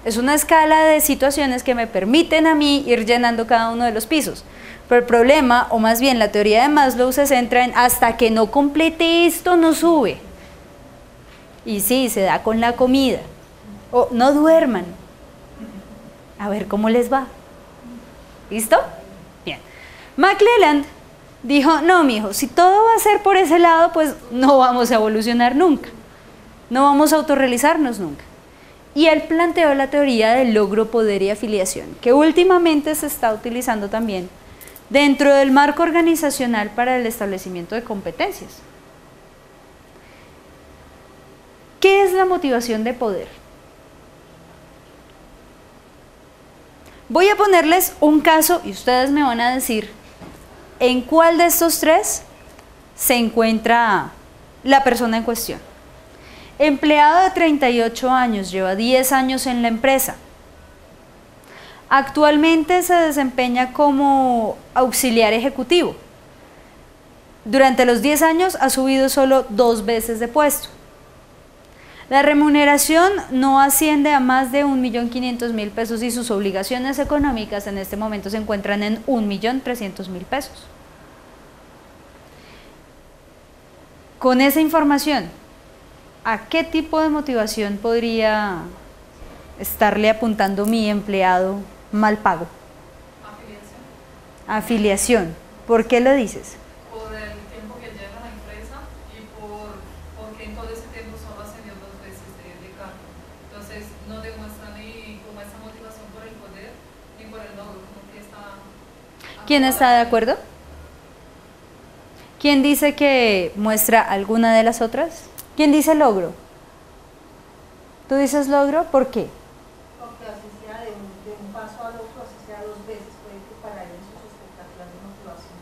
es una escala de situaciones que me permiten a mí ir llenando cada uno de los pisos. Pero el problema, o más bien la teoría de Maslow, se centra en hasta que no complete esto, no sube. Y sí, se da con la comida. O no duerman. A ver cómo les va. ¿Listo? Bien. McClelland dijo, no, mijo, si todo va a ser por ese lado, pues no vamos a evolucionar nunca. No vamos a autorrealizarnos nunca. Y él planteó la teoría del logro, poder y afiliación, que últimamente se está utilizando también dentro del marco organizacional para el establecimiento de competencias. ¿Qué es la motivación de poder? Voy a ponerles un caso y ustedes me van a decir en cuál de estos tres se encuentra la persona en cuestión. Empleado de 38 años, lleva 10 años en la empresa. Actualmente se desempeña como auxiliar ejecutivo. Durante los 10 años ha subido solo 2 veces de puesto. La remuneración no asciende a más de 1.500.000 pesos y sus obligaciones económicas en este momento se encuentran en 1.300.000 pesos. Con esa información, ¿a qué tipo de motivación podría estarle apuntando mi empleado mal pago? Afiliación. Afiliación. ¿Por qué lo dices? Por el tiempo que lleva la empresa y porque en todo ese tiempo solo ascendió 2 veces de cargo. Entonces no demuestra ni como esa motivación por el poder ni por el logro, como que está... ¿Quién está de acuerdo? ¿Quién dice que muestra alguna de las otras? ¿Quién dice logro? ¿Tú dices logro? ¿Por qué? Porque así sea de un paso al otro, así sea 2 veces, puede que para él en sus expectativas de motivación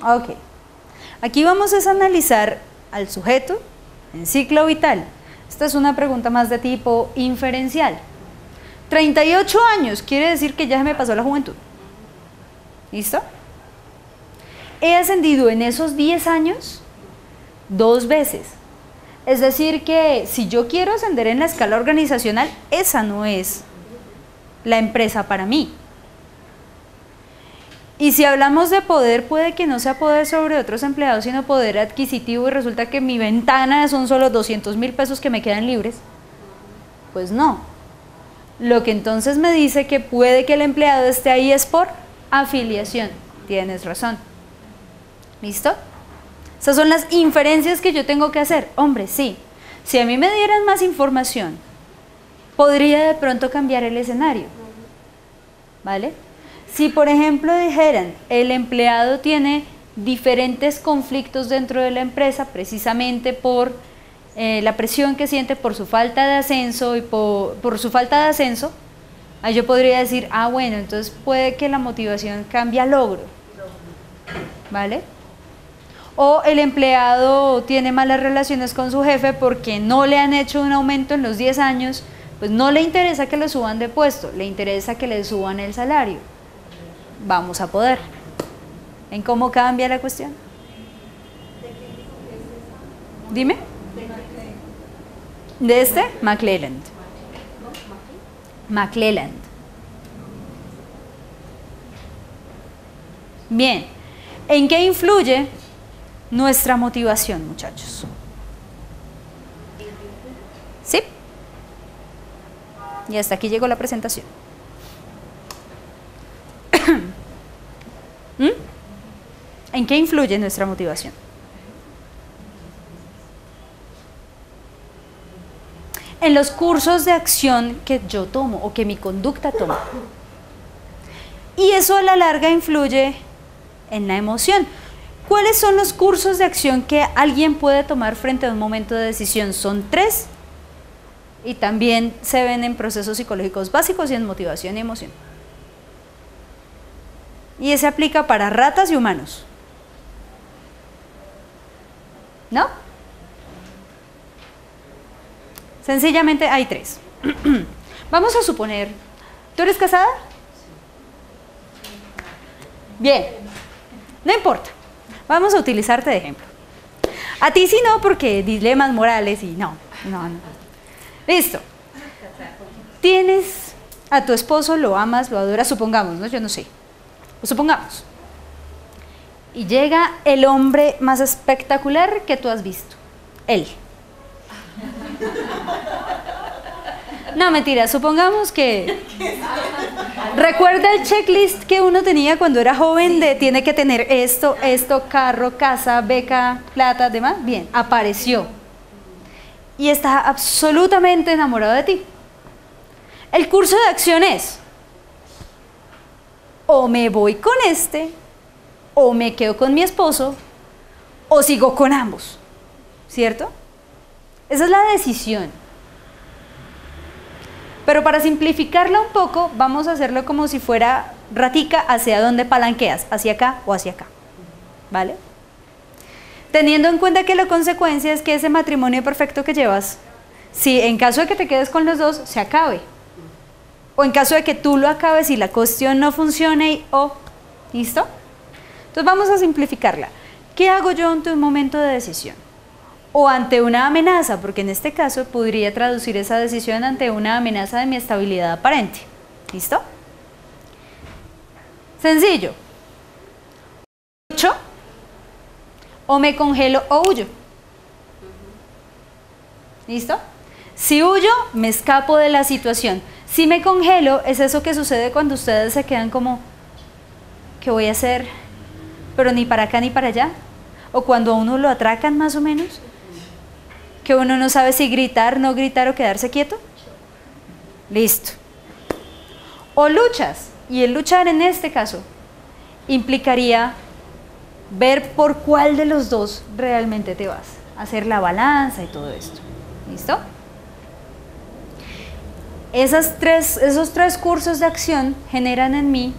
sea. Ok. Aquí vamos a analizar al sujeto en ciclo vital. Esta es una pregunta más de tipo inferencial. 38 años, quiere decir que ya se me pasó la juventud. ¿Listo? He ascendido en esos 10 años 2 veces. Es decir que si yo quiero ascender en la escala organizacional, esa no es la empresa para mí. Y si hablamos de poder, puede que no sea poder sobre otros empleados, sino poder adquisitivo, y resulta que mi ventana son solo 200.000 pesos que me quedan libres. Pues no. Lo que entonces me dice que puede que el empleado esté ahí es por afiliación. Tienes razón. ¿Listo? Esas son las inferencias que yo tengo que hacer. Hombre, sí. Si a mí me dieran más información, podría de pronto cambiar el escenario. ¿Vale? Si por ejemplo dijeran, el empleado tiene diferentes conflictos dentro de la empresa precisamente por la presión que siente por su falta de ascenso y por su falta de ascenso, ahí yo podría decir, ah bueno, entonces puede que la motivación cambie a logro. ¿Vale? O el empleado tiene malas relaciones con su jefe porque no le han hecho un aumento en los 10 años, pues no le interesa que le suban de puesto, le interesa que le suban el salario. Vamos a poder. ¿En cómo cambia la cuestión? Dime. De este, McClelland. McClelland. Bien. ¿En qué influye nuestra motivación, muchachos? ¿Sí? Y hasta aquí llegó la presentación. ¿En qué influye nuestra motivación? En los cursos de acción que yo tomo o que mi conducta toma. Y eso a la larga influye en la emoción. ¿Cuáles son los cursos de acción que alguien puede tomar frente a un momento de decisión? Son 3 y también se ven en procesos psicológicos básicos y en motivación y emoción. Y ese aplica para ratas y humanos. ¿No? Sencillamente hay 3. Vamos a suponer, ¿tú eres casada? Bien, no importa. Vamos a utilizarte de ejemplo. A ti sí no, porque dilemas morales y no. Listo. Tienes a tu esposo, lo amas, lo adoras, supongamos, ¿no? Yo no sé. Supongamos. Y llega el hombre más espectacular que tú has visto. Él. No, mentira, supongamos que... ¿Recuerda el checklist que uno tenía cuando era joven de tiene que tener esto, carro, casa, beca, plata, demás? Bien, apareció. Y está absolutamente enamorado de ti. El curso de acción es: o me voy con este, o me quedo con mi esposo, o sigo con ambos. ¿Cierto? Esa es la decisión. Pero para simplificarla un poco, vamos a hacerlo como si fuera ratica hacia donde palanqueas, hacia acá o hacia acá. ¿Vale? Teniendo en cuenta que la consecuencia es que ese matrimonio perfecto que llevas, si en caso de que te quedes con los dos, se acabe. O en caso de que tú lo acabes y la cuestión no funcione, ¿listo? Entonces vamos a simplificarla. ¿Qué hago yo ante un momento de decisión? O ante una amenaza, porque en este caso podría traducir esa decisión ante una amenaza de mi estabilidad aparente. ¿Listo? Sencillo. O me congelo o huyo. ¿Listo? Si huyo, me escapo de la situación. Si me congelo, es eso que sucede cuando ustedes se quedan como, ¿qué voy a hacer? Pero ni para acá ni para allá. O cuando a uno lo atracan más o menos, que uno no sabe si gritar, no gritar o quedarse quieto. Listo. O luchas, y el luchar en este caso implicaría ver por cuál de los dos realmente te vas, hacer la balanza y todo esto. ¿Listo? Esos tres cursos de acción generan en mí,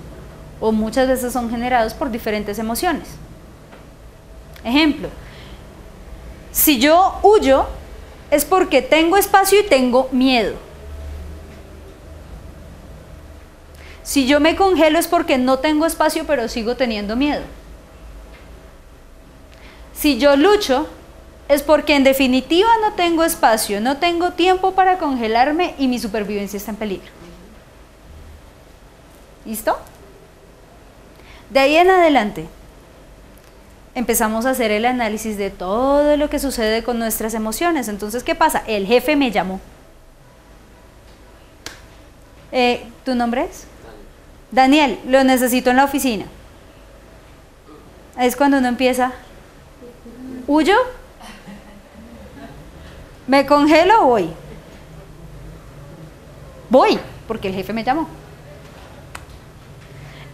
o muchas veces son generados por diferentes emociones. Ejemplo, si yo huyo, es porque tengo espacio y tengo miedo. Si yo me congelo es porque no tengo espacio pero sigo teniendo miedo. Si yo lucho es porque en definitiva no tengo espacio, no tengo tiempo para congelarme y mi supervivencia está en peligro. ¿Listo? De ahí en adelante empezamos a hacer el análisis de todo lo que sucede con nuestras emociones. Entonces, ¿qué pasa? El jefe me llamó. ¿Tu nombre es? Daniel, lo necesito en la oficina. Es cuando uno empieza, ¿huyo? ¿Me congelo o voy? Voy, porque el jefe me llamó.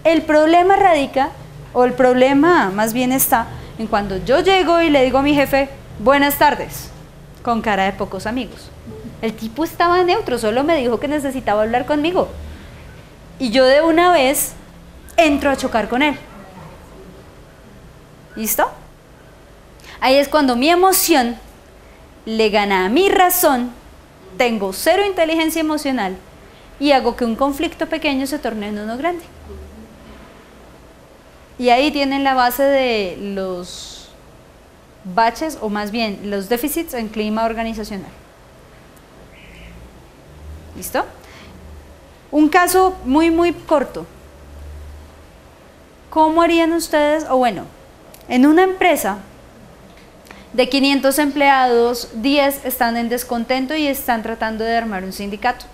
El problema radica, o el problema más bien está, en cuando yo llego y le digo a mi jefe, buenas tardes, con cara de pocos amigos. El tipo estaba neutro, solo me dijo que necesitaba hablar conmigo. Y yo de una vez entro a chocar con él. ¿Listo? Ahí es cuando mi emoción le gana a mi razón, tengo cero inteligencia emocional y hago que un conflicto pequeño se torne en uno grande. Y ahí tienen la base de los baches, o más bien los déficits en clima organizacional. ¿Listo? Un caso muy corto. ¿Cómo harían ustedes? O bueno, en una empresa de 500 empleados, 10 están en descontento y están tratando de armar un sindicato.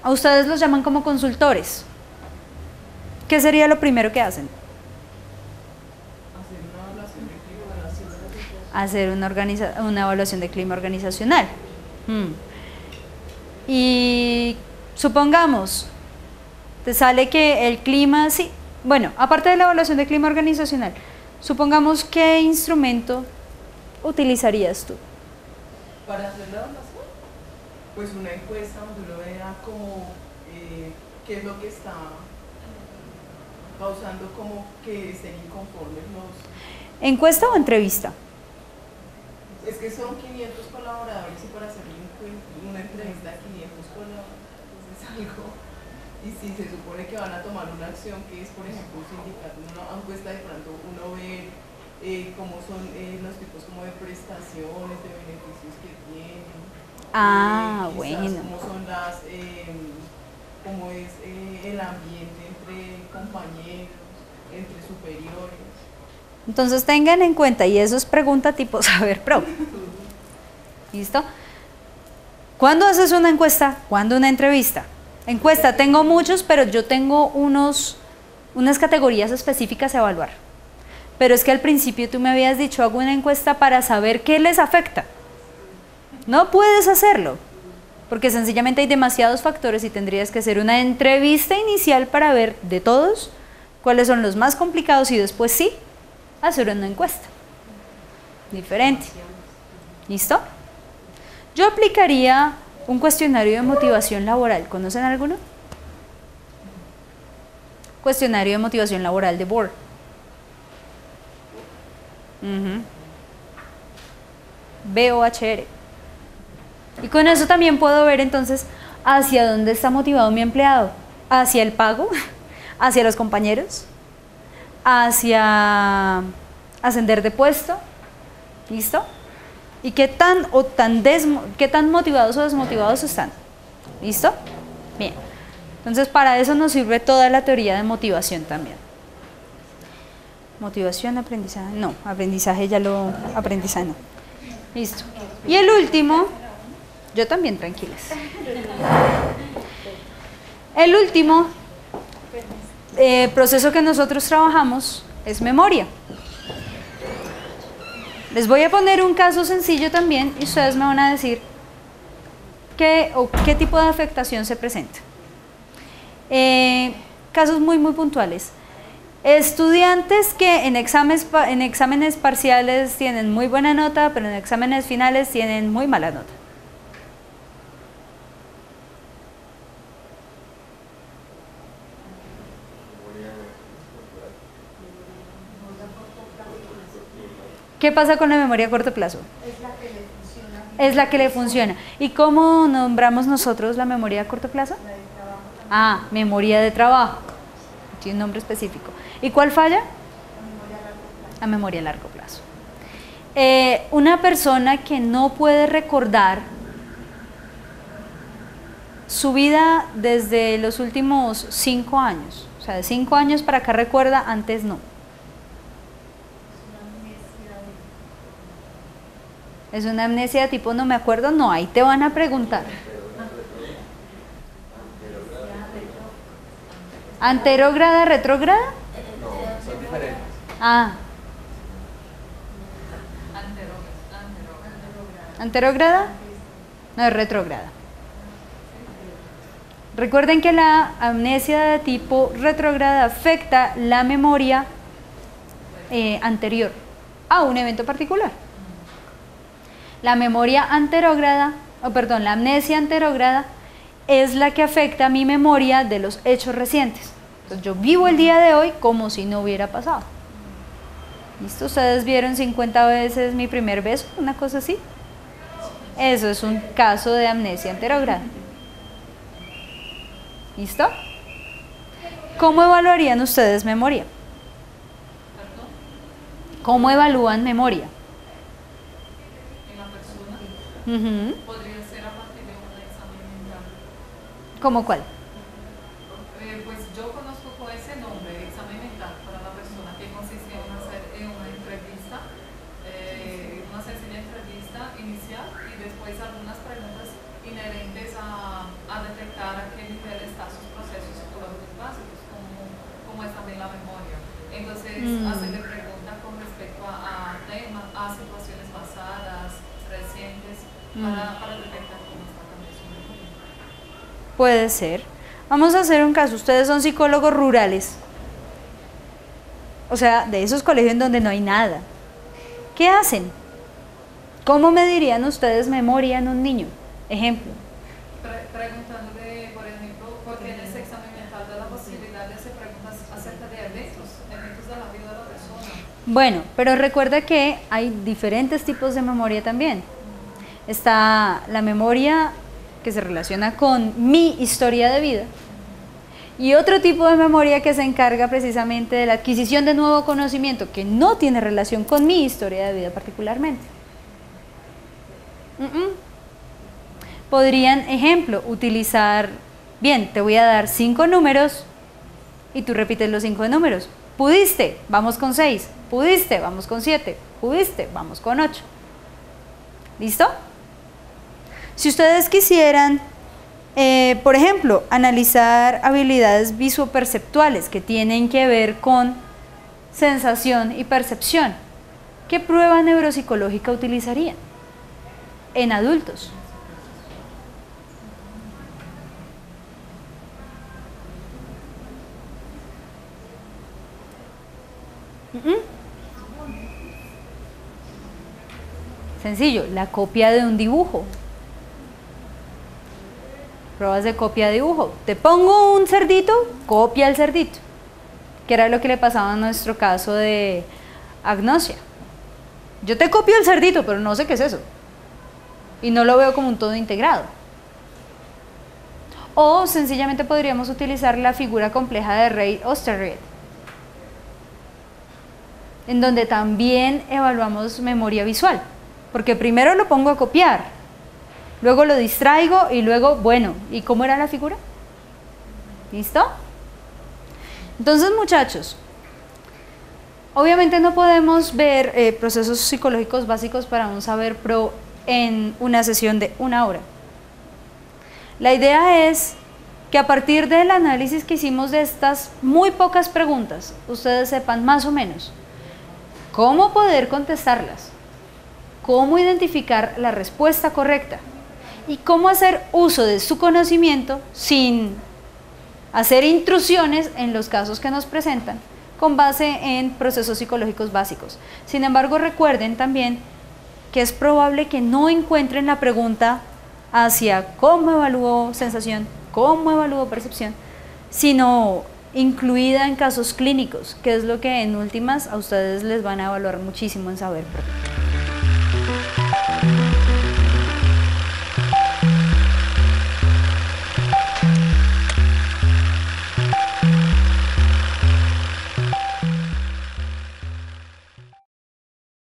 A ustedes los llaman como consultores. ¿Qué sería lo primero que hacen? Hacer una evaluación de clima organizacional. Y supongamos, te sale que el clima, sí, bueno, aparte de la evaluación de clima organizacional, supongamos qué instrumento utilizarías tú. Para hacer la evaluación, pues una encuesta donde uno vea como qué es lo que está causando como que estén inconformes los... ¿Encuesta o entrevista? Es que son 500 colaboradores y para hacer una entrevista a 500 colaboradores es algo. Y si se supone que van a tomar una acción que es, por ejemplo, un sindicato, una encuesta, de pronto uno ve cómo son los tipos como de prestaciones, de beneficios que tienen. Bueno. Cómo son cómo es el ambiente entre compañeros, entre superiores. Entonces tengan en cuenta, y eso es pregunta tipo saber pro. ¿Listo? ¿Cuándo haces una encuesta? ¿Cuándo una entrevista? Encuesta, tengo muchos, pero yo tengo unas categorías específicas a evaluar. Pero es que al principio tú me habías dicho, hago una encuesta para saber qué les afecta. No puedes hacerlo, porque sencillamente hay demasiados factores y tendrías que hacer una entrevista inicial para ver de todos cuáles son los más complicados y después sí, hacer una encuesta. Diferente. ¿Listo? Yo aplicaría un cuestionario de motivación laboral. ¿Conocen alguno? Cuestionario de motivación laboral de Bohr. BOHR. Y con eso también puedo ver entonces hacia dónde está motivado mi empleado. Hacia el pago, hacia los compañeros, hacia ascender de puesto. ¿Listo? Y qué tan motivados o desmotivados están. ¿Listo? Bien. Entonces para eso nos sirve toda la teoría de motivación también. Motivación, aprendizaje, no, aprendizaje aprendizaje no. Listo. Y el último, yo también, tranquilas. El último proceso que nosotros trabajamos es memoria. Les voy a poner un caso sencillo también y ustedes me van a decir qué tipo de afectación se presenta. Casos muy puntuales. Estudiantes que en exámenes parciales tienen muy buena nota, pero en exámenes finales tienen muy mala nota. ¿Qué pasa con la memoria a corto plazo? Es la que le funciona. Es la que le funciona. ¿Y cómo nombramos nosotros la memoria a corto plazo? La de trabajo también. Ah, memoria de trabajo. Tiene un nombre específico. ¿Y cuál falla? La memoria a largo plazo. A memoria a largo plazo. Una persona que no puede recordar su vida desde los últimos 5 años, o sea, de 5 años para acá recuerda, antes no. Es una amnesia de tipo no me acuerdo, no, ahí te van a preguntar. ¿Anterógrada, retrógrada? No, son diferentes. Ah. ¿Anterógrada? No, es retrógrada. Recuerden que la amnesia de tipo retrógrada afecta la memoria anterior a un evento particular. La memoria anterógrada, la amnesia anterógrada es la que afecta mi memoria de los hechos recientes. Entonces yo vivo el día de hoy como si no hubiera pasado. ¿Listo? ¿Ustedes vieron 50 veces mi primer beso? Una cosa así. Eso es un caso de amnesia anterógrada. ¿Listo? ¿Cómo evaluarían ustedes memoria? ¿Cómo evalúan memoria? Podría ser a partir de un examen mental. ¿Cómo cuál? Pues yo conozco con ese nombre, examen mental, para la persona, que consiste en una entrevista, una sencilla entrevista inicial y después algunas preguntas inherentes a detectar a qué nivel están sus procesos psicológicos básicos, como es también la memoria. Entonces, hacerle preguntas con respecto a temas, a situaciones pasadas, recientes, para detectar cómo está cambiando su memoria. Puede ser. Vamos a hacer un caso. Ustedes son psicólogos rurales. O sea, de esos colegios en donde no hay nada. ¿Qué hacen? ¿Cómo medirían ustedes memoria en un niño? Ejemplo. Preguntándole, por ejemplo, porque en ese examen mental da la posibilidad de hacer preguntas acerca de eventos de la vida de la persona. Bueno, pero recuerda que hay diferentes tipos de memoria también. Está la memoria que se relaciona con mi historia de vida y otro tipo de memoria que se encarga precisamente de la adquisición de nuevo conocimiento que no tiene relación con mi historia de vida particularmente. Podrían, ejemplo, utilizar, bien, te voy a dar 5 números y tú repites los 5 números. Pudiste, vamos con 6. Pudiste, vamos con 7. Pudiste, vamos con 8. ¿Listo? Si ustedes quisieran, por ejemplo, analizar habilidades visoperceptuales que tienen que ver con sensación y percepción, ¿qué prueba neuropsicológica utilizarían en adultos? Sencillo, la copia de un dibujo. Pruebas de copia de dibujo. Te pongo un cerdito, copia el cerdito. Que era lo que le pasaba en nuestro caso de agnosia. Yo te copio el cerdito, pero no sé qué es eso. Y no lo veo como un todo integrado. O sencillamente podríamos utilizar la figura compleja de Ray Osterried, en donde también evaluamos memoria visual. Porque primero lo pongo a copiar, luego lo distraigo y luego, bueno, ¿y cómo era la figura? ¿Listo? Entonces, muchachos, Obviamente no podemos ver procesos psicológicos básicos para un saber pro en una sesión de 1 hora. La idea es que a partir del análisis que hicimos de estas muy pocas preguntas, ustedes sepan más o menos cómo poder contestarlas, cómo identificar la respuesta correcta y cómo hacer uso de su conocimiento sin hacer intrusiones en los casos que nos presentan con base en procesos psicológicos básicos. Sin embargo, recuerden también que es probable que no encuentren la pregunta hacia cómo evalúo sensación, cómo evalúo percepción, sino incluida en casos clínicos, que es lo que en últimas a ustedes les van a evaluar muchísimo en saber.